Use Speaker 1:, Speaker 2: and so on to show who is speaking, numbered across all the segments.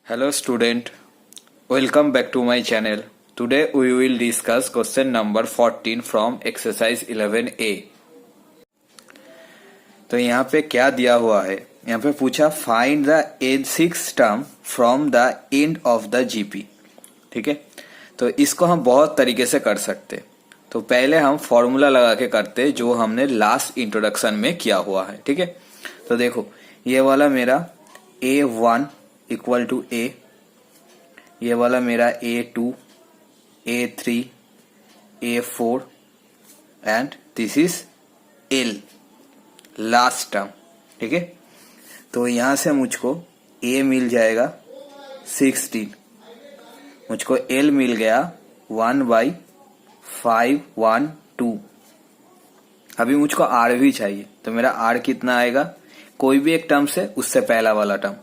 Speaker 1: Hello student, welcome back to my channel. Today we will discuss question number 14 from exercise 11A. तो यहाँ पे क्या दिया हुआ है, यहाँ पे पूछा find the age 6 term from the end of the GP. ठीक है, तो इसको हम बहुत तरीके से कर सकते. तो पहले हम फॉर्मूला लगा के करते जो हमने लास्ट इंट्रोडक्शन में किया हुआ है. ठीक है, तो देखो ये वाला मेरा A1 इक्वल टू A, ये वाला मेरा A2, A3, A4 and this is L last term. ठीक है, तो यहां से मुझको A मिल जाएगा 16, मुझको L मिल गया 1/512. अभी मुझको R भी चाहिए, तो मेरा R कितना आएगा, कोई भी एक टर्म से उससे पहला वाला टर्म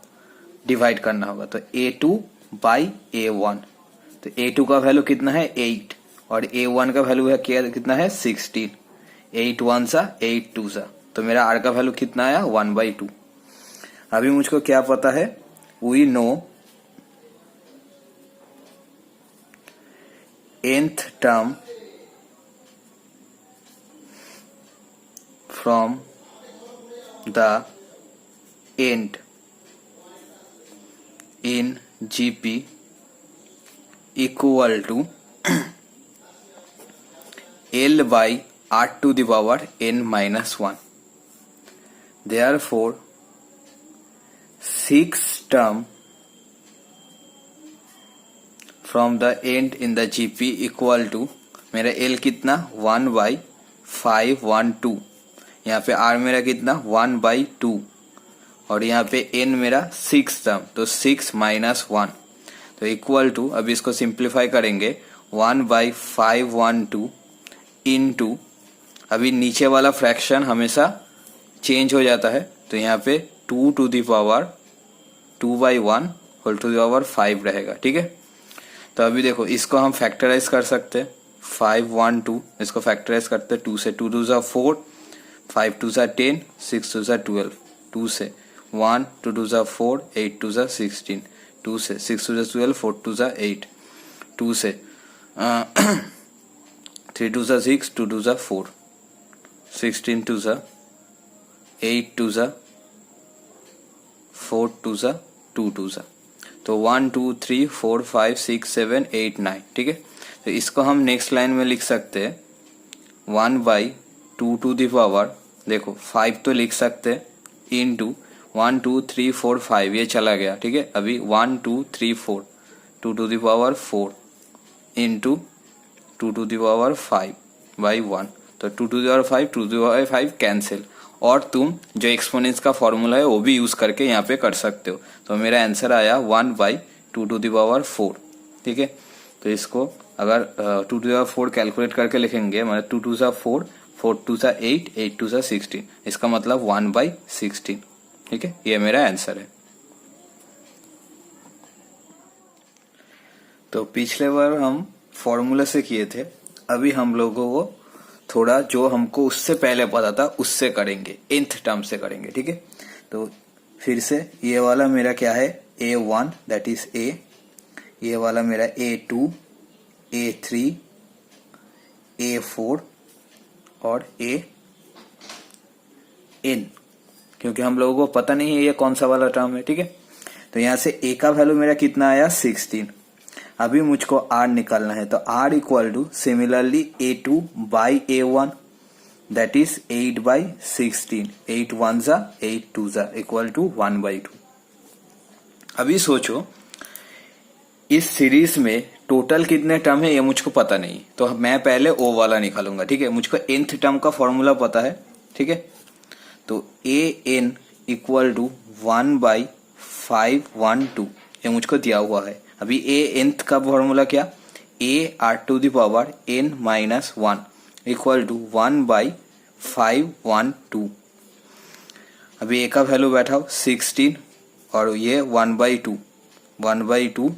Speaker 1: डिवाइड करना होगा. तो A2/A1, तो A2 का वैल्यू कितना है 8 और A1 का वैल्यू है कितना है 16. 8 1 सा 8 2 सा, तो मेरा R का वैल्यू कितना आया 1/2. अभी मुझको क्या पता है, we know nth term from the end in GP equal to L by R to the power n minus 1. Therefore, 6 term from the end in the GP equal to मेरा L कितना 1/512. यहाँ पे R मेरा कितना 1/2 और यहाँ पे n मेरा 6 टर्म, तो 6 माइनस 1, तो इक्वल टू, अब इसको सिंप्लीफाई करेंगे 1/512 इनटू, अभी नीचे वाला फ्रैक्शन हमेशा चेंज हो जाता है, तो यहाँ पे 2 to the power 2/1 whole to the power 5 रहेगा. ठीक है, तो अभी देखो इसको हम फैक्टराइज कर सकते हैं. 512 इसको फैक्टराइज करते हैं, 2 से 2 2 4, 5 2 10, 6 2 12, 2 से 1 2 2 4, 8 2 16, 2 से 6 2 12, 4 2 8, 2 से 3 2 6, 2 2 4, 16 2 8 2 4 2 2 2, तो 1 2 3 4 5 6 7 8 9. ठीक है, तो इसको हम नेक्स्ट लाइन में लिख सकते हैं 1/2 टू द पावर, देखो 5 तो लिख सकते हैं इनटू 1 2 3 4 5, ये चला गया. ठीक है, अभी 1 2 3 4, 2 to the power 4 into 2 to the power 5/1, तो 2 to the power 5 2 to the power 5 कैंसिल, और तुम जो एक्सपोनेंट्स का फॉर्मूला है वो भी यूज करके यहाँ पे कर सकते हो. तो मेरा आंसर आया 1/2 टू द पावर 4. ठीक है, तो इसको अगर 2 टू द पावर 4 कैलकुलेट करके लिखेंगे, मतलब 2 2 4, 4 2 8, 8 2 16, इसका मतलब 1/16. ठीक है, ये मेरा आंसर है. तो पिछले बार हम फॉर्मूला से किए थे, अभी हम लोगों को थोड़ा जो हमको उससे पहले पता था उससे करेंगे, nth टर्म से करेंगे. ठीक है, तो फिर से ये वाला मेरा क्या है A1 दैट इज A, ये वाला मेरा A2, A3, A4 और AN, क्योंकि हम लोगों को पता नहीं है ये कौन सा वाला टर्म है. ठीक है, तो यहां से A का वैल्यू मेरा कितना आया 16. अभी मुझको R निकालना है, तो R equal two similarly A2/A1 that is 8/16, 8 1 सा 8 2 सा इक्वल टू 1/2. अभी सोचो इस सीरीज में टोटल कितने टर्म है ये मुझको पता नहीं, तो मैं पहले O वाला निकालूंगा. ठीक है, मुझको nth टर्म का फॉर्मूला पता है. ठीक है, तो AN इक्वल टू 1/512, ये मुझको दिया हुआ है. अभी nth का फॉर्मूला क्या, R to the power n minus 1 equal to 1/512. अभी A का वैल्यू बैठाओ 16 और ये 1/2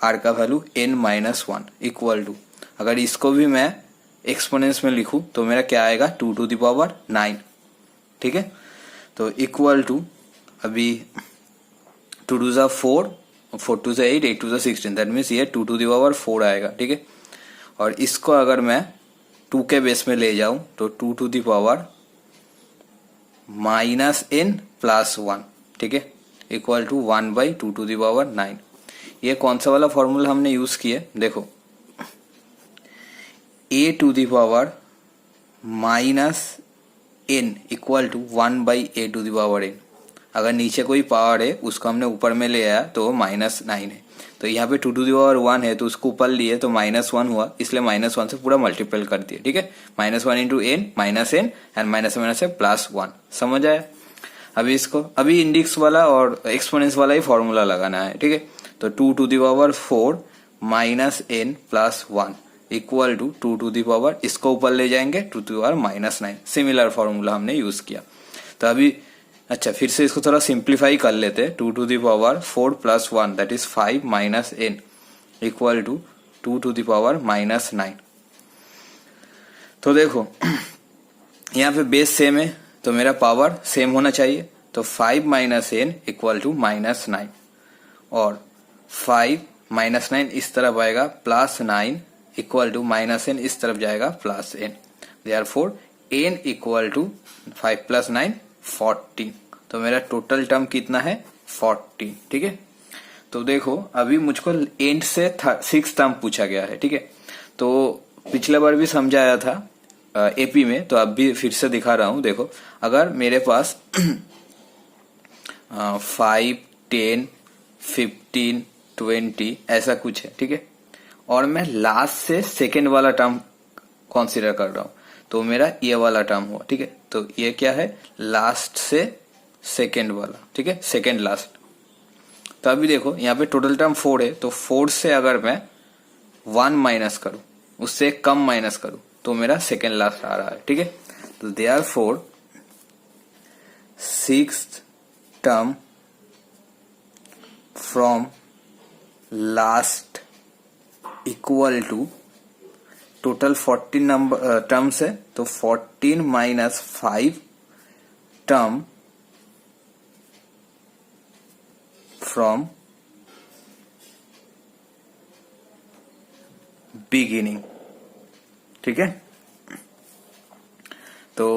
Speaker 1: R का value n minus 1 equal to, अगर इसको भी मैं एक्सपोनेंस में लिखूं तो मेरा क्या आएगा 2 टू द पावर 9. ठीक है, तो इक्वल टू, अभी 2 2 4 4 टू से 8, 8 टू से 16, दैट मीन्स ये 2 टू दी पावर 4 आएगा, ठीक है। और इसको अगर मैं 2 के बेस में ले जाऊं तो 2 to the power -n plus 1, ठीक है, equal to 1/2 to the power 9। ये कौन सा वाला फॉर्मूला हमने यूज किया, देखो, a to the power -n equal to 1/a to the power n। अगर नीचे कोई पावर है उसको हमने ऊपर में ले आया तो -9 है, तो यहाँ पे 2 टू दी पावर 1 है तो उसको ऊपर लिए तो -1 हुआ, इसलिए -1 से पूरा मल्टीपल कर दिया, ठीक है। -1 into n -n and minus से +1, समझ आया। अभी इंडेक्स वाला और एक्सपोनेंस वाला ही फॉर्मूला लगाना है, ठीक है। तो 2 to the power 4 -n plus 1 equal to 2 to the power, इसको ऊपर ले जाएंगे 2 to the power -9। Similar formula हमने यूज किया। तो अभी अच्छा फिर से इसको थोड़ा सिंप्लीफाई कर लेते हैं। 2 to the power 4 plus 1 that is 5 -n equal to 2 to the power -9। तो देखो यहाँ पे बेस सेम है तो मेरा पावर सेम होना चाहिए, तो 5 -n इक्वल टू -9 और 5 -9 इस तरफ आएगा +9 इक्वल टू -n इस तरफ जाएगा +n, therefore n equal to 5 + 9 14। तो मेरा टोटल टर्म कितना है 14, ठीक है। तो देखो अभी मुझको एंड से 6 टर्म पूछा गया है, ठीक है। तो पिछले बार भी समझाया था एपी में, तो अब भी फिर से दिखा रहा हूं। देखो अगर मेरे पास 5 10 15 20 ऐसा कुछ है, ठीक है, और मैं लास्ट से सेकेंड वाला टर्म कंसीडर कर रहा हूं, तो मेरा ये वाला टर्म हुआ, ठीक है। तो ये क्या है, लास्ट से सेकेंड वाला, ठीक है, सेकेंड लास्ट। तो अभी देखो यहाँ पे टोटल टर्म 4 है, तो 4 से अगर मैं 1 माइनस करूं, उससे कम माइनस करूं, तो मेरा सेकेंड लास्ट आ रहा है, ठीक है। तो therefore 6th term from last equal to total 14 number terms है, तो 14 माइनस 5 टर्म फ्रॉम बिगिनिंग, ठीक है। तो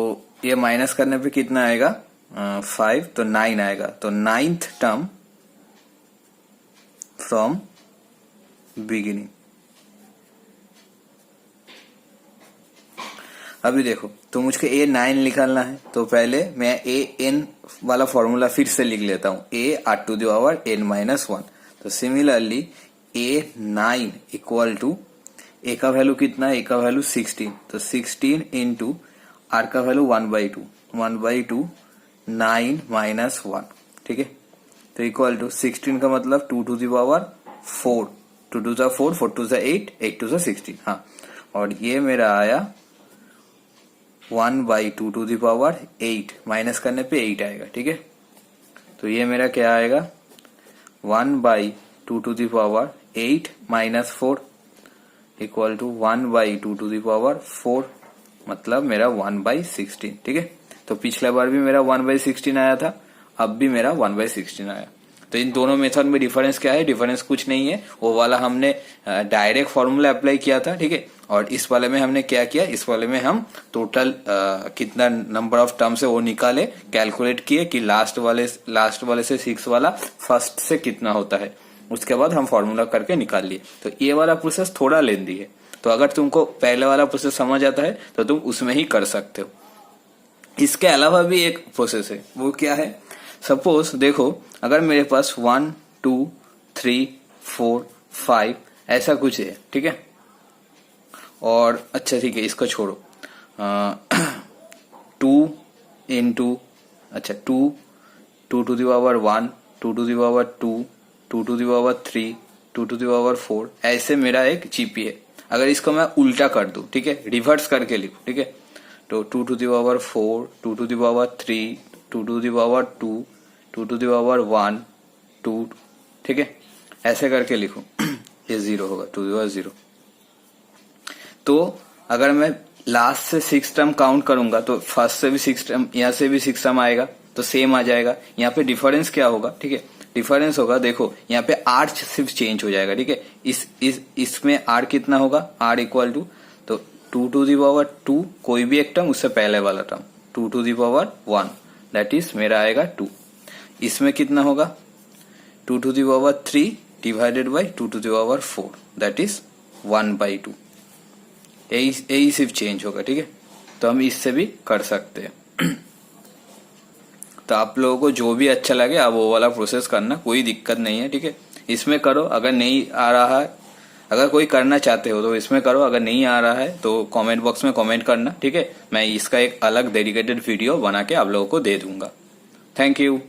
Speaker 1: ये माइनस करने पे कितना आएगा 5, तो 9 आएगा, तो 9th टर्म फ्रॉम बिगिनिंग। अभी देखो तो मुझको A9 निकालना है, तो पहले मैं AN वाला फॉर्मूला फिर से लिख लेता हूं, A r to the power n -1। तो similarly A9 equal to A का वैल्यू कितना है, A का वैल्यू 16, तो 16 इंटू R का वैल्यू 1/2 9 -1, ठीक है। तो इक्वल टू 16 का मतलब 2 टू दी पावर 4, 2 टू सा 4, 4 टू सा 8, 8 टू सा 16, हाँ। और ये मेरा आया 1/2 टू दी पावर 8, माइनस करने पे 8 आएगा, ठीक है। तो ये मेरा क्या आएगा 1/2 to the power 8 - 4 equal to 1/2 to the power 4, मतलब मेरा 1/16, ठीक है। तो पिछला बार भी मेरा 1/16 आया था, अब भी मेरा 1/16 आया। तो इन दोनों मेथड में डिफरेंस क्या है, डिफरेंस कुछ नहीं है, वो वाला हमने डायरेक्ट फॉर्मूला अप्लाई किया था, ठीक है। और इस वाले में हमने क्या किया, इस वाले में हम टोटल कितना नंबर ऑफ टर्म्स है वो निकाले, कैलकुलेट किए कि लास्ट वाले से 6 वाला फर्स्ट से कितना होता है, उसके बाद हम फॉर्मूला करके निकाल लिए। तो ये वाला प्रोसेस थोड़ा लेंदी है, तो अगर तुमको पहले वाला प्रोसेस समझ आता है तो तुम उसमें ही कर सकते हो। इसके अलावा भी एक प्रोसेस है, वो क्या है, सपोज देखो अगर मेरे पास 1 2 3 4 5 ऐसा कुछ है, ठीक है। और अच्छा ठीक है, इसको छोड़ो, 2 इंटू अच्छा 2 to the power 1, 2 to the power 2, 2 to the power 3, 2 to the power 4, ऐसे मेरा एक जीपी है। अगर इसको मैं उल्टा कर दूं, ठीक है, रिवर्स करके लिखूं, ठीक है, तो 2 to the power 4, 2 to the power 3, 2 to the power 2, 2 to the power 1 2, ठीक है, ऐसे करके लिखूं, ये 0 होगा, 2 टू दी पावर 0। तो अगर मैं लास्ट से 6 टर्म काउंट करूंगा तो फर्स्ट से भी 6 टर्म, यहाँ से भी 6 टर्म आएगा, तो सेम आ जाएगा। यहाँ पे डिफरेंस क्या होगा, ठीक है, डिफरेंस होगा, देखो यहाँ पे आर सिर्फ चेंज हो जाएगा, ठीक है। इसमें आर कितना होगा, आर इक्वल टू, तो 2 to the power 2 कोई भी एक टर्म, उससे पहले वाला term 2 to the power 1, that is मेरा आएगा 2। इसमें कितना होगा 2 to the power 3 divided by 2 to the power 4, that is 1/2। यही सिर्फ चेंज होगा, ठीक है। तो हम इससे भी कर सकते हैं। तो आप लोगों को जो भी अच्छा लगे आप वो वाला प्रोसेस करना, कोई दिक्कत नहीं है, ठीक है। इसमें करो, अगर नहीं आ रहा है, अगर कोई करना चाहते हो तो इसमें करो, अगर नहीं आ रहा है तो कमेंट बॉक्स में कमेंट करना, ठीक है। मैं इसका एक अलग डेडिकेटेड वीडियो बना के आप लोगों को दे दूंगा। Thank you.